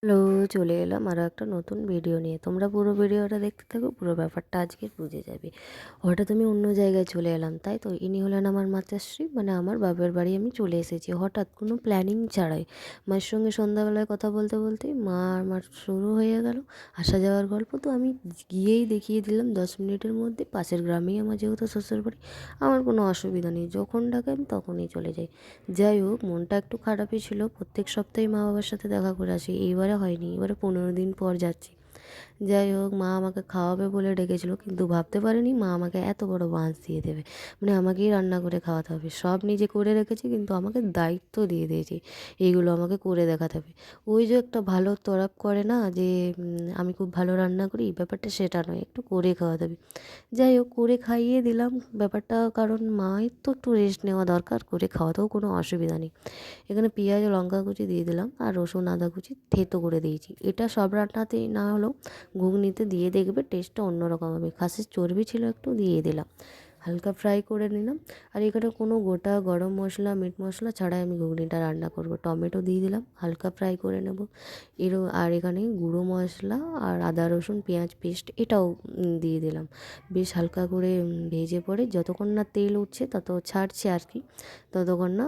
Hello, চলে এলাম আরও একটা নতুন ভিডিও নিয়ে। তোমরা পুরো ভিডিওটা দেখতে থাকো, পুরো ব্যাপারটা আজকে বুঝে যাবে। হঠাৎ আমি অন্য জায়গায় চলে এলাম, তাই তো? ইনি হলেন আমার মাতাশ্রী, মানে আমার বাপের বাড়ি আমি চলে এসেছি হঠাৎ, কোনো প্ল্যানিং ছাড়াই। মায়ের সঙ্গে সন্ধ্যাবেলায় কথা বলতে বলতেই মা আর আমার শুরু হয়ে গেল আসা যাওয়ার গল্প। তো আমি গিয়েই দেখিয়ে দিলাম 10 মিনিটের মধ্যে, পাশের গ্রামেই আমার যেহেতু শ্বশুরবাড়ি, আমার কোনো অসুবিধা নেই, যখন ডাকে আমি তখনই চলে যাই। যাই হোক, মনটা একটু খারাপই ছিল। প্রত্যেক সপ্তাহে মা বাবার সাথে দেখা করে আসি, এইবারে হয়নি, এবারে 15 দিন পর যাচ্ছি। যাই হোক, মা আমাকে খাওয়াবে বলে ডেকেছিল, কিন্তু ভাবতে পারিনি মা আমাকে এত বড় বাঁশ দিয়ে দেবে, মানে আমাকেই রান্না করে খাওয়াতে হবে। সব নিজে করে রেখেছি, কিন্তু আমাকে দায়িত্ব দিয়ে দিয়েছি এইগুলো আমাকে করে দেখাতে হবে। ওই যে একটা ভালো তরফ করে না যে আমি খুব ভালো রান্না করি, ব্যাপারটা সেটা নয়, একটু করে খাওয়াতে হবে। যাই হোক, করে খাইয়ে দিলাম ব্যাপারটা, কারণ মায়ের তো একটু রেস্ট নেওয়া দরকার, করে খাওয়াতেও কোনো অসুবিধা নেই। এখানে পেঁয়াজ ও লঙ্কা কুচি দিয়ে দিলাম, আর রসুন আদা কুচি থেতো করে দিয়েছি। এটা সব রান্নাতেই না হলেও ঘুগনিতে দিয়ে দেখবে, টেস্টটা অন্যরকম হবে। খাসির চর্বি ছিল, একটু দিয়ে দিলাম, হালকা ফ্রাই করে নিলাম। আর এখানে কোনো গোটা গরম মশলা, মিট মশলা ছাড়াই আমি ঘুগনিটা রান্না করব। টমেটো দিয়ে দিলাম, হালকা ফ্রাই করে নেব। আর এখানে গুঁড়ো মশলা আর আদা রসুন পেঁয়াজ পেস্ট এটাও দিয়ে দিলাম। বেশ হালকা করে ভেজে পড়ে যতক্ষণ না তেল উঠছে, তত ছাড়ছে আর কি, ততক্ষণ না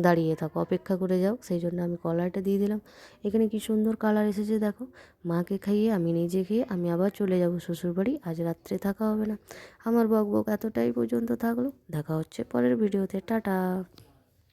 দাঁড়িয়ে থাকো, অপেক্ষা করে যাও। সেই জন্য আমি কলাইটা দিয়ে দিলাম। এখানে কি সুন্দর কালার এসেছে দেখো। মাকে খাইয়ে আমি নিজে খেয়ে আমি আবার চলে যাব শ্বশুরবাড়ি, আজ রাত্রে থাকা হবে না। আমার বকবক এতটাই পর্যন্ত থাকলো। দেখা হচ্ছে পরের ভিডিওতে, টাটা।